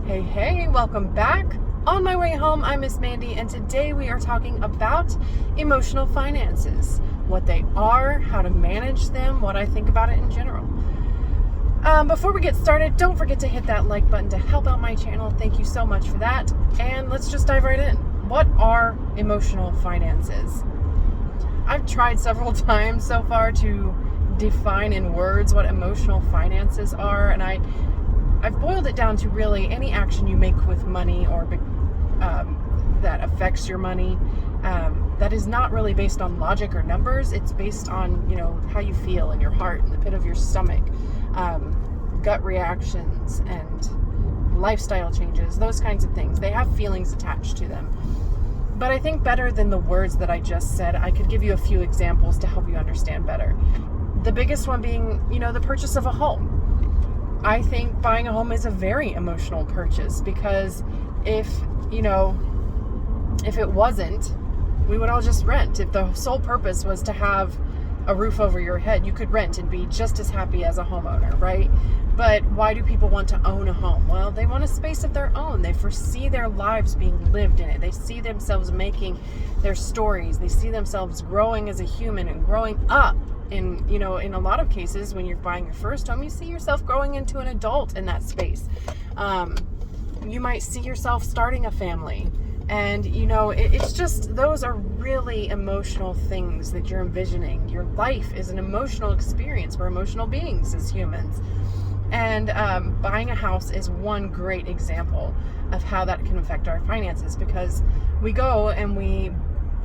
Hey, welcome back. On my way home, I'm Miss Mandy, and today we are talking about emotional finances, what they are, how to manage them, what I think about it in general. Before we get started, don't forget to hit that like button to help out my channel. Thank you so much for that. And let's just dive right in. What are emotional finances? I've tried several times so far to define in words what emotional finances are, and I've boiled it down to really any action you make with money or that affects your money that is not really based on logic or numbers. It's based on, how you feel in your heart, in the pit of your stomach, gut reactions and lifestyle changes, those kinds of things. They have feelings attached to them. But I think better than the words that I just said, I could give you a few examples to help you understand better. The biggest one being, the purchase of a home. I think buying a home is a very emotional purchase because if it wasn't, we would all just rent. If the sole purpose was to have a roof over your head, you could rent and be just as happy as a homeowner, right? But why do people want to own a home? Well, they want a space of their own. They foresee their lives being lived in it. They see themselves making their stories. They see themselves growing as a human and growing up. In a lot of cases, when you're buying your first home, you see yourself growing into an adult in that space. You might see yourself starting a family. And, it's just, those are really emotional things that you're envisioning. Your life is an emotional experience. We're emotional beings as humans. And buying a house is one great example of how that can affect our finances, because we go and we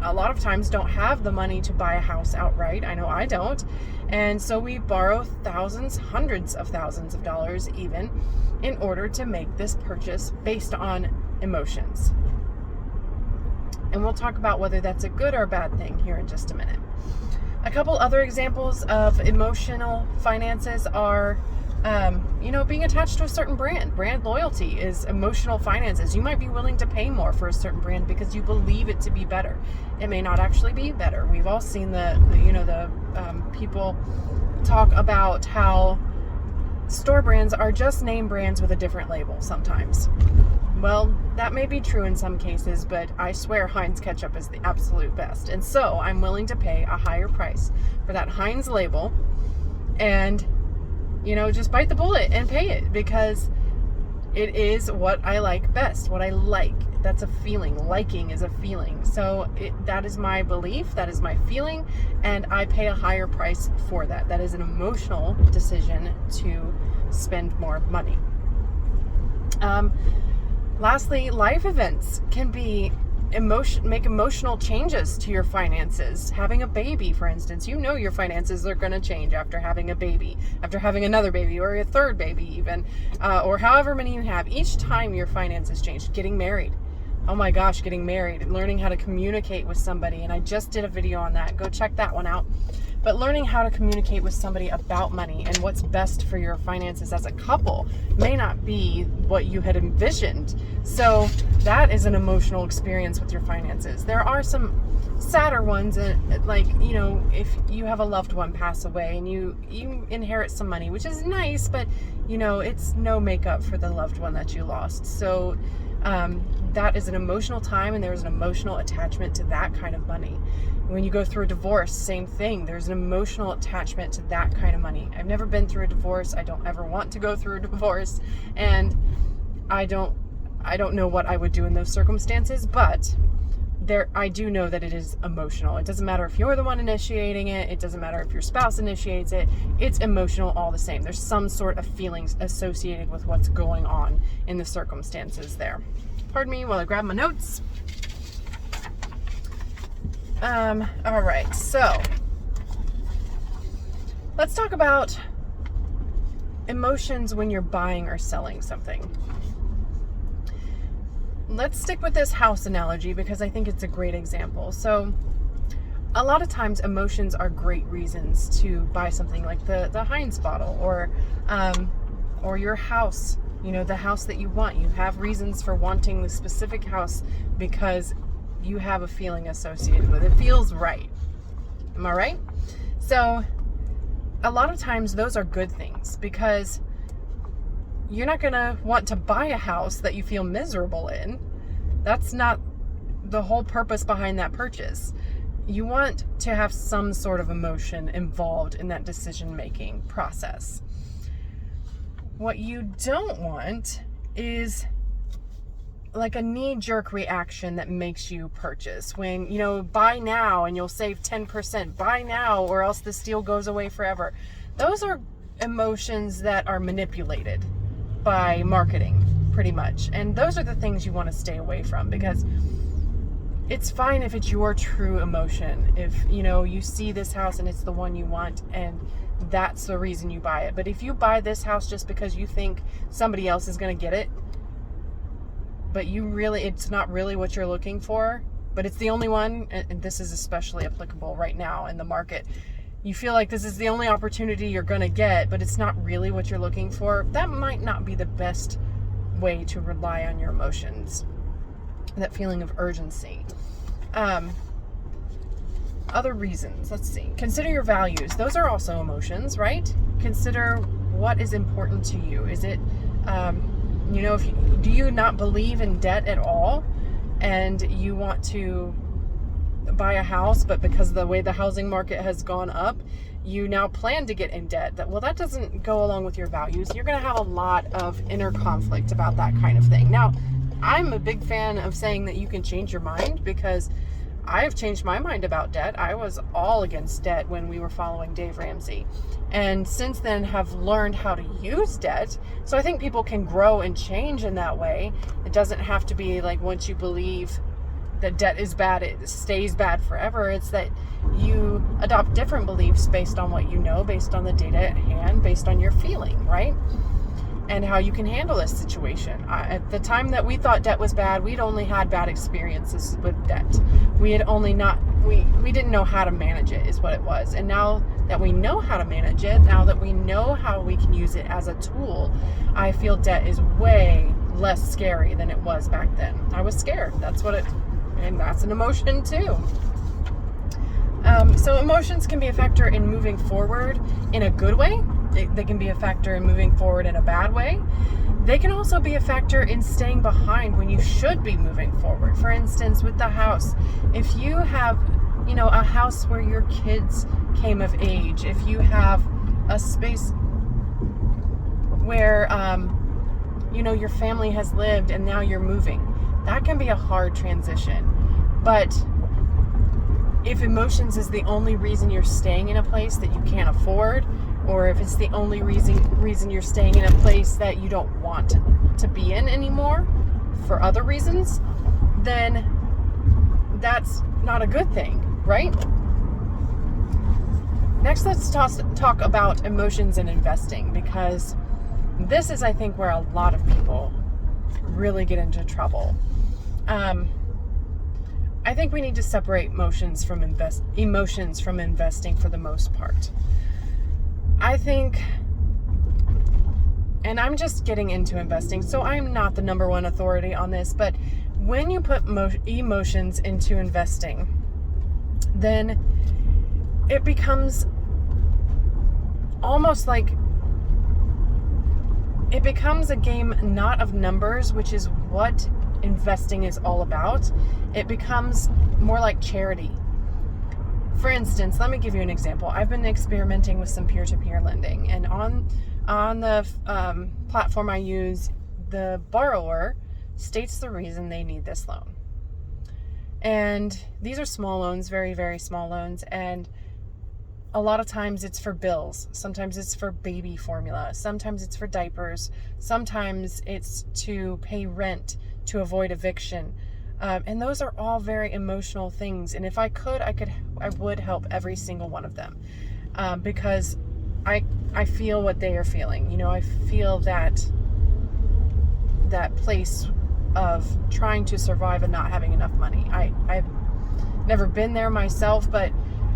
a lot of times don't have the money to buy a house outright. I know I don't. And so we borrow thousands, hundreds of thousands of dollars even, in order to make this purchase based on emotions. And we'll talk about whether that's a good or a bad thing here in just a minute. A couple other examples of emotional finances are being attached to a certain brand. Brand loyalty is emotional finances. You might be willing to pay more for a certain brand because you believe it to be better. It may not actually be better. We've all seen the people talk about how store brands are just name brands with a different label sometimes. Well, that may be true in some cases, but I swear Heinz ketchup is the absolute best. And so I'm willing to pay a higher price for that Heinz label and just bite the bullet and pay it because it is what I like best, what I like. That's a feeling. Liking is a feeling. So that is my belief, that is my feeling, and I pay a higher price for that. That is an emotional decision to spend more money. Lastly, life events can be make emotional changes to your finances. Having a baby, for instance, your finances are going to change after having a baby, after having another baby, or a third baby even, or however many you have. Each time your finances change. Getting married. Oh my gosh, getting married and learning how to communicate with somebody. And I just did a video on that. Go check that one out. But learning how to communicate with somebody about money and what's best for your finances as a couple may not be what you had envisioned. So that is an emotional experience with your finances. There are some sadder ones, if you have a loved one pass away and you inherit some money, which is nice, but it's no makeup for the loved one that you lost. So that is an emotional time, and there's an emotional attachment to that kind of money. When you go through a divorce, same thing. There's an emotional attachment to that kind of money. I've never been through a divorce. I don't ever want to go through a divorce, and I don't know what I would do in those circumstances, but I do know that it is emotional. It doesn't matter if you're the one initiating it. It doesn't matter if your spouse initiates it. It's emotional all the same. There's some sort of feelings associated with what's going on in the circumstances there. Pardon me while I grab my notes. All right, so let's talk about emotions when you're buying or selling something. Let's stick with this house analogy because I think it's a great example. So a lot of times emotions are great reasons to buy something like the Heinz bottle or your house, the house that you want. You have reasons for wanting the specific house because you have a feeling associated with it. It feels right. Am I right? So a lot of times those are good things because you're not going to want to buy a house that you feel miserable in. That's not the whole purpose behind that purchase. You want to have some sort of emotion involved in that decision-making process. What you don't want is like a knee-jerk reaction that makes you purchase. When, buy now and you'll save 10%, buy now or else this deal goes away forever. Those are emotions that are manipulated by marketing, pretty much. And those are the things you want to stay away from, because it's fine if it's your true emotion. If, you see this house and it's the one you want and that's the reason you buy it. But if you buy this house just because you think somebody else is going to get it, but it's not really what you're looking for, but it's the only one, and this is especially applicable right now in the market. You feel like this is the only opportunity you're going to get, but it's not really what you're looking for. That might not be the best way to rely on your emotions. That feeling of urgency. Other reasons, let's see. Consider your values. Those are also emotions, right? Consider what is important to you. Is it, do you not believe in debt at all, and you want to buy a house, but because of the way the housing market has gone up, you now plan to get in debt? That doesn't go along with your values. You're going to have a lot of inner conflict about that kind of thing. Now, I'm a big fan of saying that you can change your mind, because I've changed my mind about debt. I was all against debt when we were following Dave Ramsey, and since then have learned how to use debt. So I think people can grow and change in that way. It doesn't have to be like once you believe that debt is bad, it stays bad forever. It's that you adopt different beliefs based on what you know, based on the data at hand, based on your feeling, right? And how you can handle this situation. At the time that we thought debt was bad, we'd only had bad experiences with debt. We didn't know how to manage it, is what it was. And now that we know how to manage it, now that we know how we can use it as a tool, I feel debt is way less scary than it was back then. I was scared. And that's an emotion too. So emotions can be a factor in moving forward in a good way. They can be a factor in moving forward in a bad way. They can also be a factor in staying behind when you should be moving forward. For instance, with the house, if you have, a house where your kids came of age, if you have a space where, your family has lived and now you're moving, that can be a hard transition. But if emotions is the only reason you're staying in a place that you can't afford, or if it's the only reason you're staying in a place that you don't want to be in anymore for other reasons, then that's not a good thing, right? Next, let's talk about emotions and investing, because this is, I think, where a lot of people really get into trouble. I think we need to separate emotions from investing for the most part. I think, and I'm just getting into investing, so I'm not the number one authority on this, but when you put emotions into investing, then it becomes almost like it becomes a game not of numbers, which is what investing is all about. It becomes more like charity. For instance, let me give you an example. I've been experimenting with some peer-to-peer lending, and on the platform I use, the borrower states the reason they need this loan. And these are small loans, very, very small loans, and a lot of times it's for bills. Sometimes it's for baby formula. Sometimes it's for diapers. Sometimes it's to pay rent, to avoid eviction. And those are all very emotional things. And if I could, I would help every single one of them, because I feel what they are feeling. I feel that place of trying to survive and not having enough money. I've never been there myself, but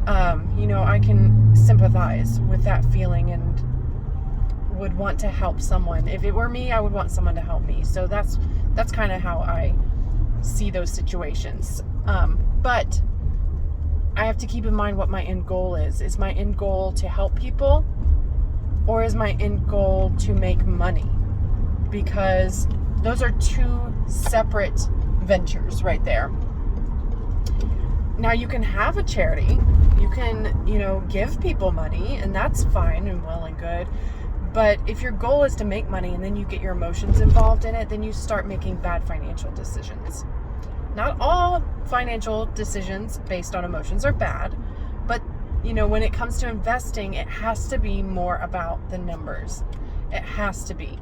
I can sympathize with that feeling and would want to help someone. If it were me, I would want someone to help me. So that's kind of how I see those situations. But I have to keep in mind what my end goal is. Is my end goal to help people, or is my end goal to make money? because those are two separate ventures right there. Now, you can have a charity, you can, give people money, and that's fine and well and good. But if your goal is to make money and then you get your emotions involved in it, then you start making bad financial decisions. Not all financial decisions based on emotions are bad, but when it comes to investing, it has to be more about the numbers. It has to be.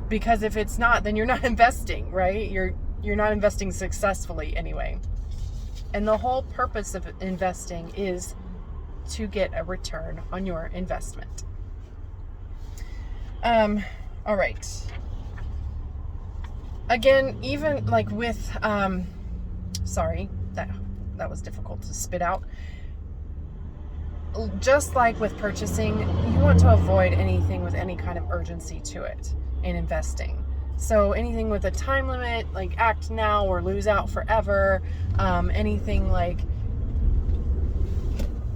Because if it's not, then you're not investing, right? You're not investing successfully anyway. And the whole purpose of investing is to get a return on your investment. All right. Again, even like with, sorry, that was difficult to spit out. Just like with purchasing, you want to avoid anything with any kind of urgency to it in investing. So anything with a time limit, like act now or lose out forever, anything like,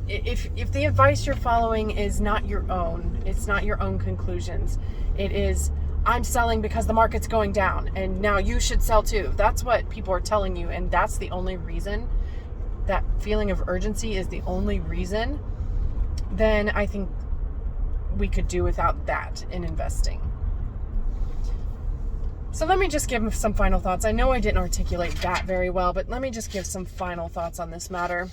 if the advice you're following is not your own, it's not your own conclusions, it is, I'm selling because the market's going down and now you should sell too. That's what people are telling you, and that's the only reason, that feeling of urgency is the only reason, then I think we could do without that in investing. So let me just give some final thoughts. I know I didn't articulate that very well, but let me just give some final thoughts on this matter.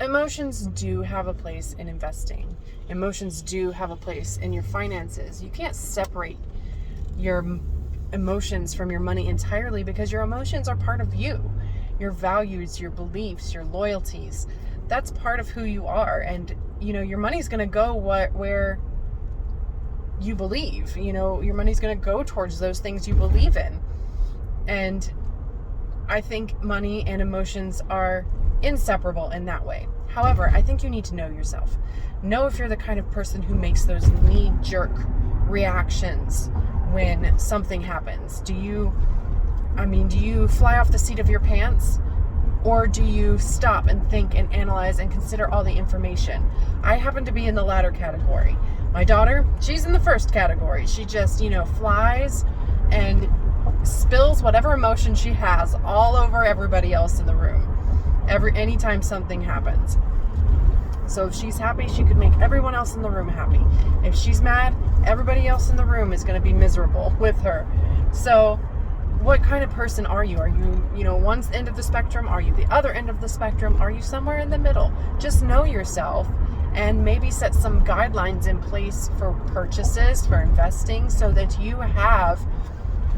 Emotions do have a place in investing. Emotions do have a place in your finances. You can't separate your emotions from your money entirely, because your emotions are part of you. Your values, your beliefs, your loyalties, that's part of who you are. And, your money's going to go where you believe. Your money's going to go towards those things you believe in. And I think money and emotions are inseparable in that way. However, I think you need to know yourself. Know if you're the kind of person who makes those knee-jerk reactions when something happens. Do you fly off the seat of your pants? Or do you stop and think and analyze and consider all the information? I happen to be in the latter category. My daughter, she's in the first category. She just, flies and spills whatever emotion she has all over everybody else in the room. Anytime something happens. So if she's happy, she could make everyone else in the room happy. If she's mad, everybody else in the room is going to be miserable with her. So what kind of person are you? Are you, one end of the spectrum? Are you the other end of the spectrum? Are you somewhere in the middle? Just know yourself and maybe set some guidelines in place for purchases, for investing, so that you have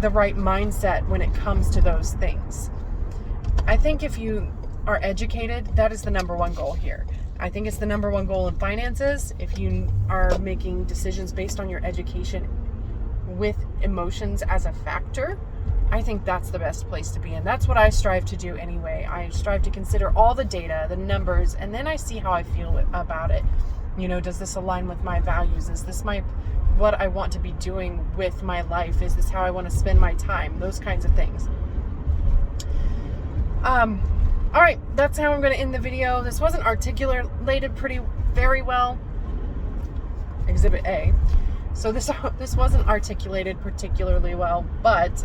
the right mindset when it comes to those things. I think if you are educated, that is the number one goal here. I think it's the number one goal in finances. If you are making decisions based on your education with emotions as a factor, I think that's the best place to be in. That's what I strive to do anyway. I strive to consider all the data, the numbers, and then I see how I feel about it. Does this align with my values? Is this what I want to be doing with my life? Is this how I want to spend my time? Those kinds of things. All right, that's how I'm going to end the video. This wasn't articulated very well. Exhibit A. So this wasn't articulated particularly well, but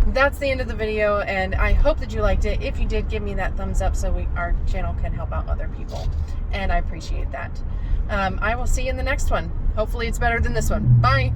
that's the end of the video, and I hope that you liked it. If you did, give me that thumbs up so our channel can help out other people, and I appreciate that. I will see you in the next one. Hopefully it's better than this one. Bye.